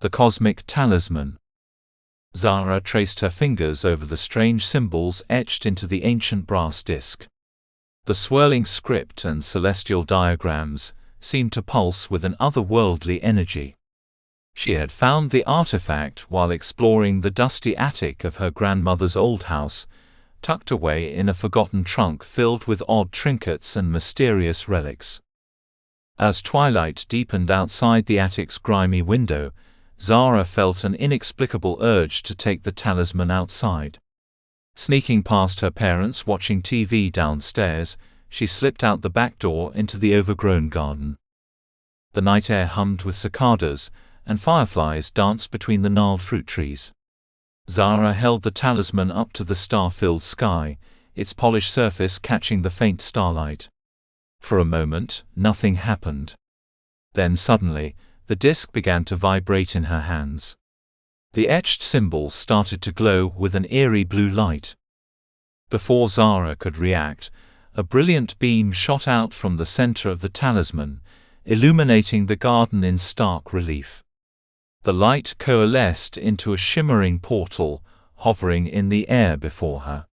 The Cosmic Talisman. Zara traced her fingers over the strange symbols etched into the ancient brass disc. The swirling script and celestial diagrams seemed to pulse with an otherworldly energy. She had found the artifact while exploring the dusty attic of her grandmother's old house, tucked away in a forgotten trunk filled with odd trinkets and mysterious relics. As twilight deepened outside the attic's grimy window, Zara felt an inexplicable urge to take the talisman outside. Sneaking past her parents watching TV downstairs, she slipped out the back door into the overgrown garden. The night air hummed with cicadas, and fireflies danced between the gnarled fruit trees. Zara held the talisman up to the star-filled sky, its polished surface catching the faint starlight. For a moment, nothing happened. Then suddenly, the disc began to vibrate in her hands. The etched symbols started to glow with an eerie blue light. Before Zara could react, a brilliant beam shot out from the center of the talisman, illuminating the garden in stark relief. The light coalesced into a shimmering portal, hovering in the air before her.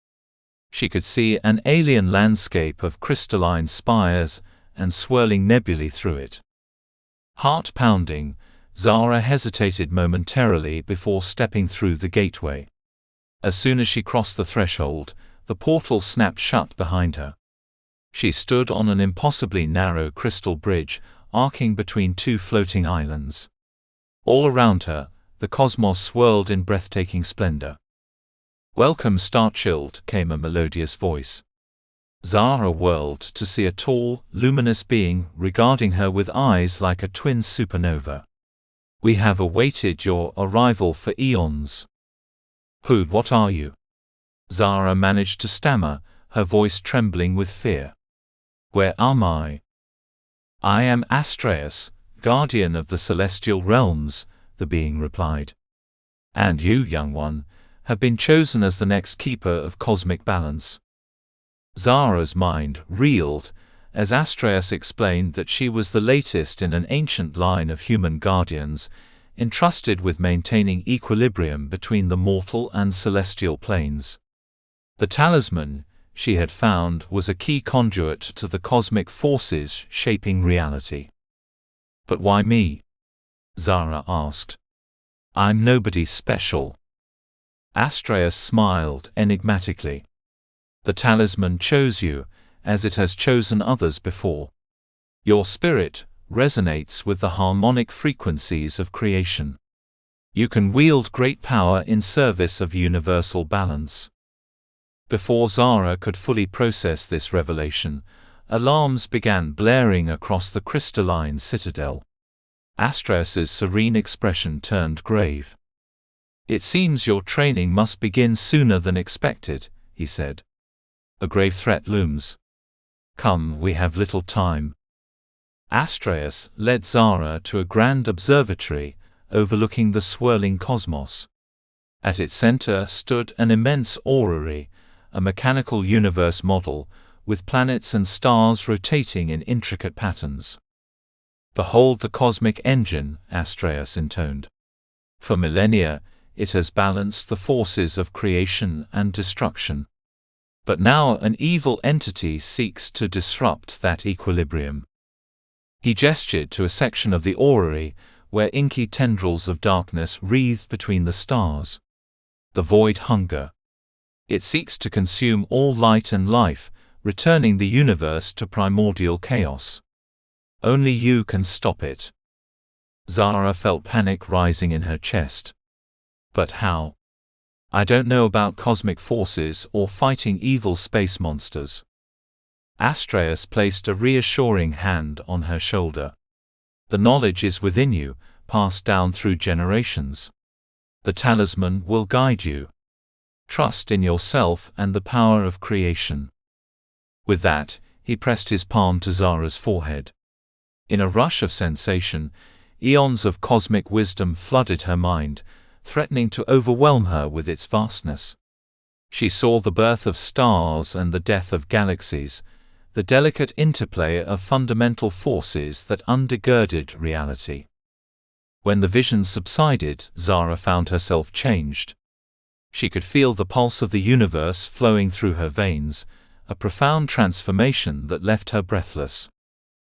She could see an alien landscape of crystalline spires and swirling nebulae through it. Heart pounding, Zara hesitated momentarily before stepping through the gateway. As soon as she crossed the threshold, the portal snapped shut behind her. She stood on an impossibly narrow crystal bridge, arcing between two floating islands. All around her, the cosmos swirled in breathtaking splendor. "Welcome, Starchild," came a melodious voice. Zara whirled to see a tall, luminous being regarding her with eyes like a twin supernova. "We have awaited your arrival for eons." What are you?" Zara managed to stammer, her voice trembling with fear. "Where am I?" "I am Astraeus, guardian of the celestial realms," the being replied. "And you, young one, have been chosen as the next keeper of cosmic balance." Zara's mind reeled as Astraeus explained that she was the latest in an ancient line of human guardians, entrusted with maintaining equilibrium between the mortal and celestial planes. The talisman, she had found, was a key conduit to the cosmic forces shaping reality. "But why me?" Zara asked. "I'm nobody special." Astraeus smiled enigmatically. "The talisman chose you, as it has chosen others before. Your spirit resonates with the harmonic frequencies of creation. You can wield great power in service of universal balance." Before Zara could fully process this revelation, alarms began blaring across the crystalline citadel. Astraeus's serene expression turned grave. "It seems your training must begin sooner than expected," he said. "A grave threat looms. Come, we have little time." Astraeus led Zara to a grand observatory overlooking the swirling cosmos. At its center stood an immense orrery, a mechanical universe model, with planets and stars rotating in intricate patterns. "Behold the cosmic engine," Astraeus intoned. "For millennia, it has balanced the forces of creation and destruction. But now an evil entity seeks to disrupt that equilibrium." He gestured to a section of the orrery where inky tendrils of darkness wreathed between the stars. "The void hunger. It seeks to consume all light and life, returning the universe to primordial chaos. Only you can stop it." Zara felt panic rising in her chest. "But how? I don't know about cosmic forces or fighting evil space monsters." Astraeus placed a reassuring hand on her shoulder. "The knowledge is within you, passed down through generations. The talisman will guide you. Trust in yourself and the power of creation." With that, he pressed his palm to Zara's forehead. In a rush of sensation, eons of cosmic wisdom flooded her mind, threatening to overwhelm her with its vastness. She saw the birth of stars and the death of galaxies, the delicate interplay of fundamental forces that undergirded reality. When the vision subsided, Zara found herself changed. She could feel the pulse of the universe flowing through her veins, a profound transformation that left her breathless.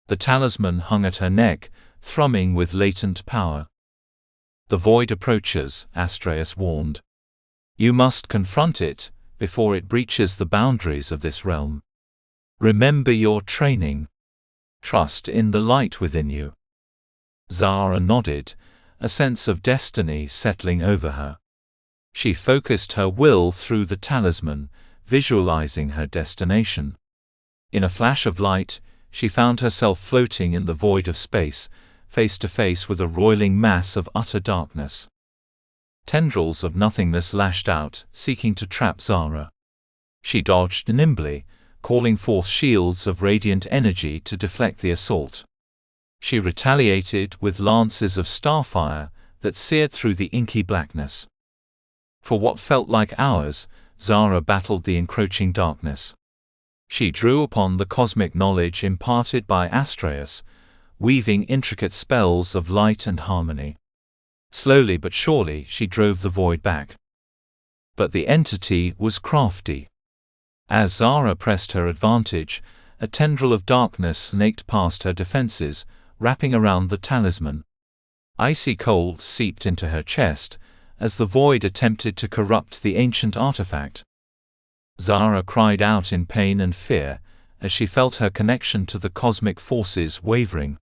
The talisman hung at her neck, thrumming with latent power. "The void approaches," Astraeus warned. "You must confront it, before it breaches the boundaries of this realm. Remember your training. Trust in the light within you." Zara nodded, a sense of destiny settling over her. She focused her will through the talisman, visualizing her destination. In a flash of light, she found herself floating in the void of space, face to face with a roiling mass of utter darkness. Tendrils of nothingness lashed out, seeking to trap Zara. She dodged nimbly, calling forth shields of radiant energy to deflect the assault. She retaliated with lances of starfire that seared through the inky blackness. For what felt like hours, Zara battled the encroaching darkness. She drew upon the cosmic knowledge imparted by Astraeus, weaving intricate spells of light and harmony. Slowly but surely she drove the void back. But the entity was crafty. As Zara pressed her advantage, a tendril of darkness snaked past her defenses, wrapping around the talisman. Icy cold seeped into her chest, as the void attempted to corrupt the ancient artifact. Zara cried out in pain and fear, as she felt her connection to the cosmic forces wavering.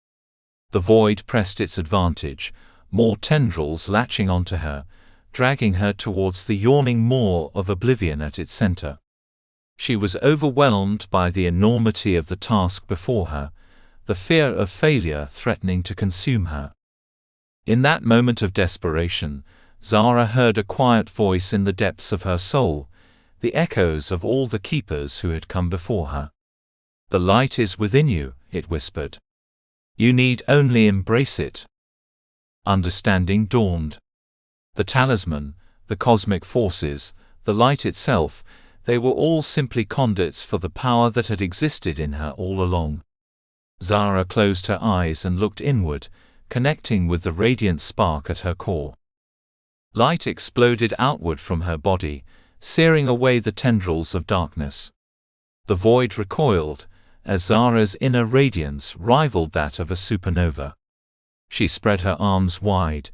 The void pressed its advantage, more tendrils latching onto her, dragging her towards the yawning maw of oblivion at its center. She was overwhelmed by the enormity of the task before her, the fear of failure threatening to consume her. In that moment of desperation, Zara heard a quiet voice in the depths of her soul, the echoes of all the keepers who had come before her. "The light is within you," it whispered. "You need only embrace it." Understanding dawned. The talisman, the cosmic forces, the light itself, they were all simply conduits for the power that had existed in her all along. Zara closed her eyes and looked inward, connecting with the radiant spark at her core. Light exploded outward from her body, searing away the tendrils of darkness. The void recoiled, as Zara's inner radiance rivaled that of a supernova. She spread her arms wide,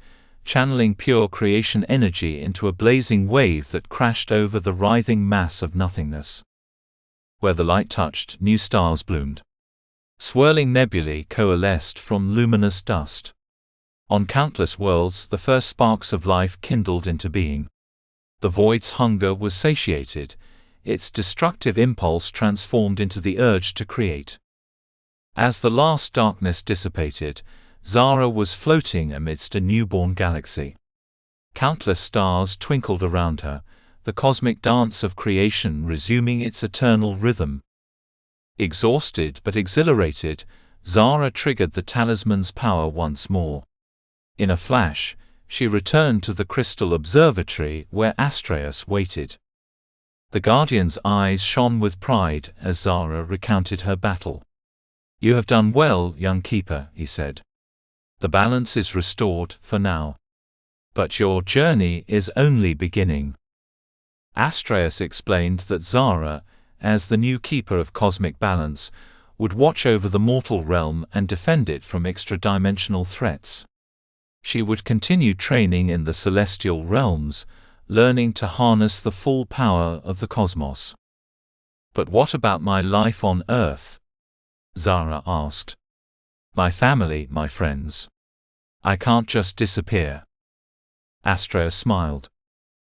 channeling pure creation energy into a blazing wave that crashed over the writhing mass of nothingness. Where the light touched, new stars bloomed. Swirling nebulae coalesced from luminous dust. On countless worlds, the first sparks of life kindled into being. The void's hunger was satiated, its destructive impulse transformed into the urge to create. As the last darkness dissipated, Zara was floating amidst a newborn galaxy. Countless stars twinkled around her, the cosmic dance of creation resuming its eternal rhythm. Exhausted but exhilarated, Zara triggered the talisman's power once more. In a flash, she returned to the crystal observatory where Astraeus waited. The Guardian's eyes shone with pride as Zara recounted her battle. "You have done well, young keeper," he said. "The balance is restored, for now. But your journey is only beginning." Astraeus explained that Zara, as the new keeper of cosmic balance, would watch over the mortal realm and defend it from extra-dimensional threats. She would continue training in the celestial realms, learning to harness the full power of the cosmos. "But what about my life on Earth?" Zara asked. "My family, my friends. I can't just disappear." Astraeus smiled.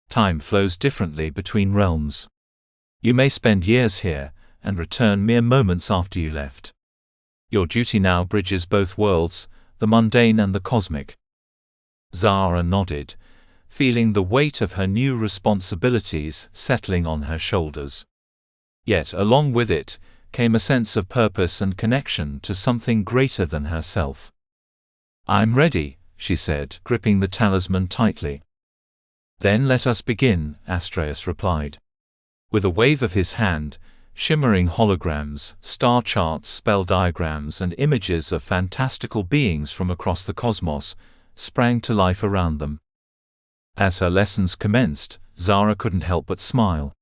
"Time flows differently between realms. You may spend years here, and return mere moments after you left. Your duty now bridges both worlds, the mundane and the cosmic." Zara nodded, feeling the weight of her new responsibilities settling on her shoulders. Yet along with it came a sense of purpose and connection to something greater than herself. "I'm ready," she said, gripping the talisman tightly. "Then let us begin," Astraeus replied. With a wave of his hand, shimmering holograms, star charts, spell diagrams and images of fantastical beings from across the cosmos sprang to life around them. As her lessons commenced, Zara couldn't help but smile.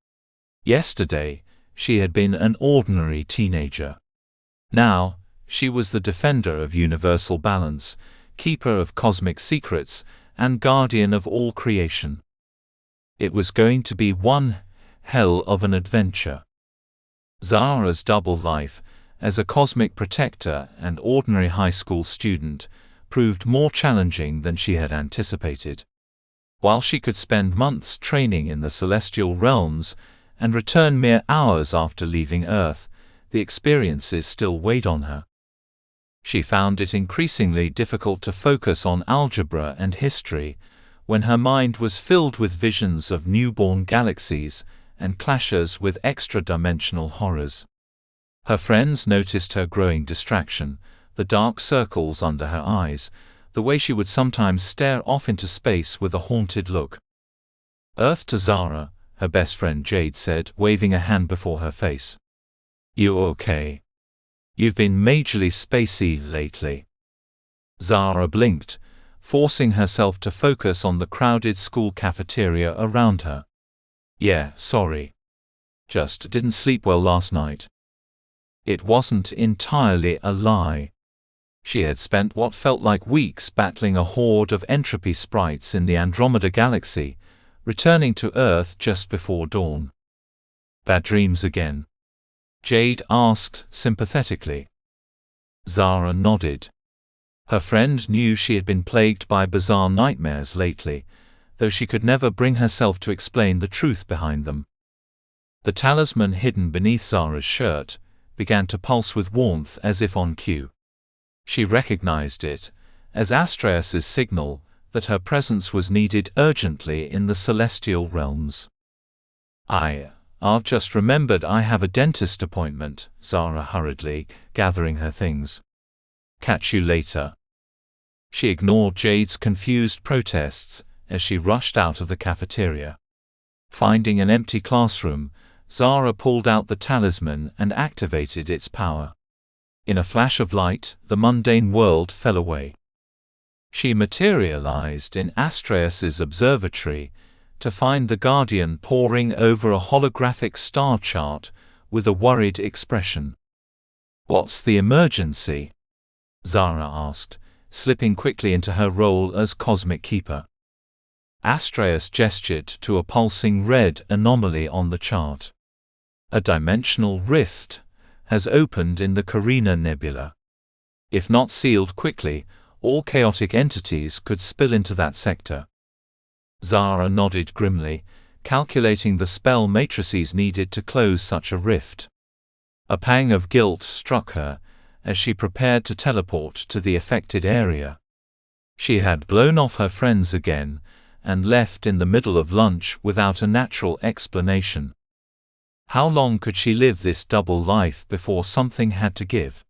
Yesterday, she had been an ordinary teenager. Now, she was the defender of universal balance, keeper of cosmic secrets, and guardian of all creation. It was going to be one hell of an adventure. Zara's double life, as a cosmic protector and ordinary high school student, proved more challenging than she had anticipated. While she could spend months training in the celestial realms and return mere hours after leaving Earth, the experiences still weighed on her. She found it increasingly difficult to focus on algebra and history when her mind was filled with visions of newborn galaxies and clashes with extra-dimensional horrors. Her friends noticed her growing distraction, the dark circles under her eyes, the way she would sometimes stare off into space with a haunted look. "Earth to Zara," her best friend Jade said, waving a hand before her face. "You okay? You've been majorly spacey lately." Zara blinked, forcing herself to focus on the crowded school cafeteria around her. "Yeah, sorry. Just didn't sleep well last night." It wasn't entirely a lie. She had spent what felt like weeks battling a horde of entropy sprites in the Andromeda Galaxy, returning to Earth just before dawn. "Bad dreams again?" Jade asked sympathetically. Zara nodded. Her friend knew she had been plagued by bizarre nightmares lately, though she could never bring herself to explain the truth behind them. The talisman hidden beneath Zara's shirt began to pulse with warmth as if on cue. She recognized it as Astraeus's signal that her presence was needed urgently in the celestial realms. I've just remembered I have a dentist appointment," Zara hurriedly, gathering her things. "Catch you later." She ignored Jade's confused protests as she rushed out of the cafeteria. Finding an empty classroom, Zara pulled out the talisman and activated its power. In a flash of light, the mundane world fell away. She materialized in Astraeus's observatory to find the Guardian poring over a holographic star chart with a worried expression. "What's the emergency?" Zara asked, slipping quickly into her role as Cosmic Keeper. Astraeus gestured to a pulsing red anomaly on the chart. "A dimensional rift has opened in the Carina Nebula. If not sealed quickly, all chaotic entities could spill into that sector." Zara nodded grimly, calculating the spell matrices needed to close such a rift. A pang of guilt struck her as she prepared to teleport to the affected area. She had blown off her friends again and left in the middle of lunch without a natural explanation. How long could she live this double life before something had to give?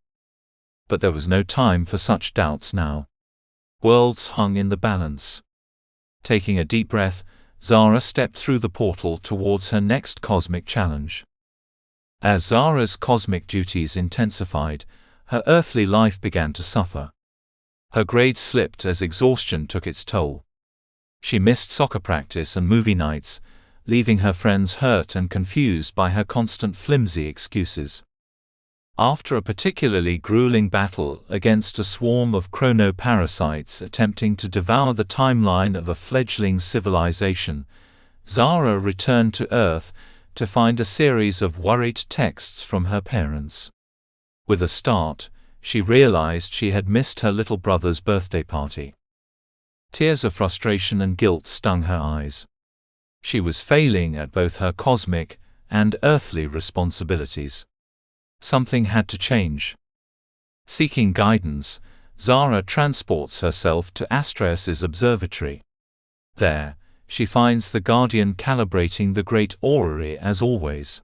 But there was no time for such doubts now. Worlds hung in the balance. Taking a deep breath, Zara stepped through the portal towards her next cosmic challenge. As Zara's cosmic duties intensified, her earthly life began to suffer. Her grades slipped as exhaustion took its toll. She missed soccer practice and movie nights, leaving her friends hurt and confused by her constant flimsy excuses. After a particularly grueling battle against a swarm of chronoparasites attempting to devour the timeline of a fledgling civilization, Zara returned to Earth to find a series of worried texts from her parents. With a start, she realized she had missed her little brother's birthday party. Tears of frustration and guilt stung her eyes. She was failing at both her cosmic and earthly responsibilities. Something had to change. Seeking guidance, Zara transports herself to Astraeus's observatory. There, she finds the Guardian calibrating the great orrery as always.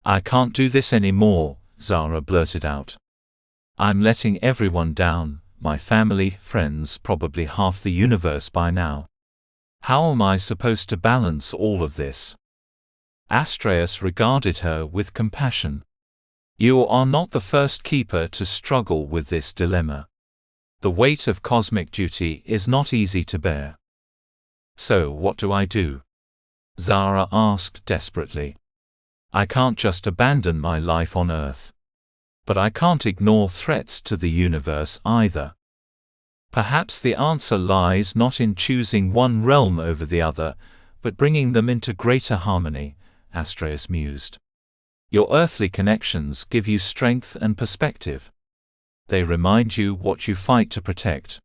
"I can't do this anymore," Zara blurted out. "I'm letting everyone down, my family, friends, probably half the universe by now. How am I supposed to balance all of this?" Astraeus regarded her with compassion. "You are not the first keeper to struggle with this dilemma. The weight of cosmic duty is not easy to bear. So what do I do? Zara asked desperately. I can't just abandon my life on Earth. But I can't ignore threats to the universe either. Perhaps the answer lies not in choosing one realm over the other, but bringing them into greater harmony, Astraeus mused. Your earthly connections give you strength and perspective. They remind you what you fight to protect.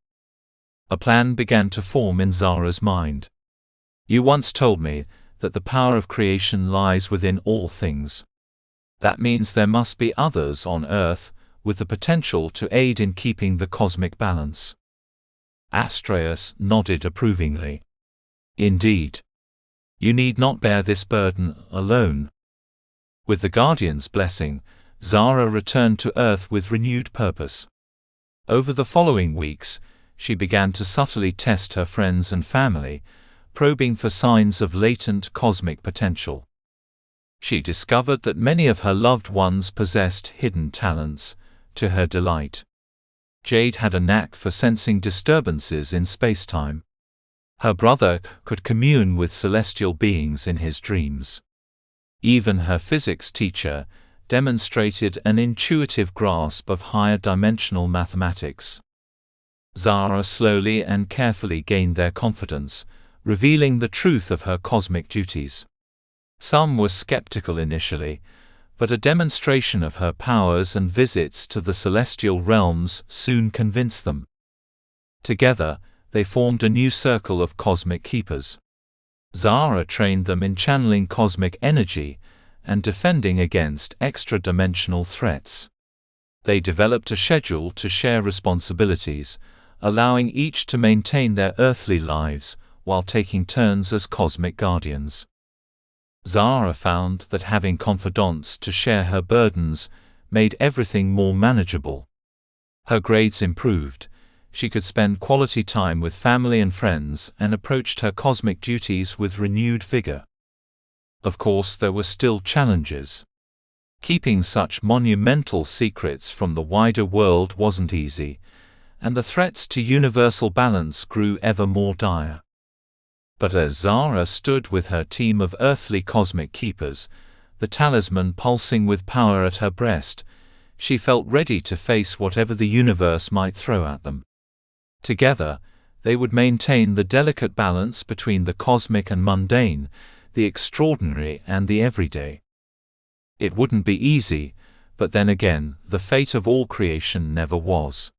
A plan began to form in Zara's mind. You once told me that the power of creation lies within all things. That means there must be others on Earth, with the potential to aid in keeping the cosmic balance. Astraeus nodded approvingly. Indeed. You need not bear this burden alone. With the Guardian's blessing, Zara returned to Earth with renewed purpose. Over the following weeks, she began to subtly test her friends and family, probing for signs of latent cosmic potential. She discovered that many of her loved ones possessed hidden talents, to her delight. Jade had a knack for sensing disturbances in spacetime. Her brother could commune with celestial beings in his dreams. Even her physics teacher demonstrated an intuitive grasp of higher dimensional mathematics. Zara slowly and carefully gained their confidence, revealing the truth of her cosmic duties. Some were skeptical initially, but a demonstration of her powers and visits to the celestial realms soon convinced them. Together, they formed a new circle of cosmic keepers. Zara trained them in channeling cosmic energy and defending against extra-dimensional threats. They developed a schedule to share responsibilities, allowing each to maintain their earthly lives while taking turns as cosmic guardians. Zara found that having confidants to share her burdens made everything more manageable. Her grades improved, she could spend quality time with family and friends, and approached her cosmic duties with renewed vigor. Of course, there were still challenges. Keeping such monumental secrets from the wider world wasn't easy, and the threats to universal balance grew ever more dire. But as Zara stood with her team of earthly cosmic keepers, the talisman pulsing with power at her breast, she felt ready to face whatever the universe might throw at them. Together, they would maintain the delicate balance between the cosmic and mundane, the extraordinary and the everyday. It wouldn't be easy, but then again, the fate of all creation never was.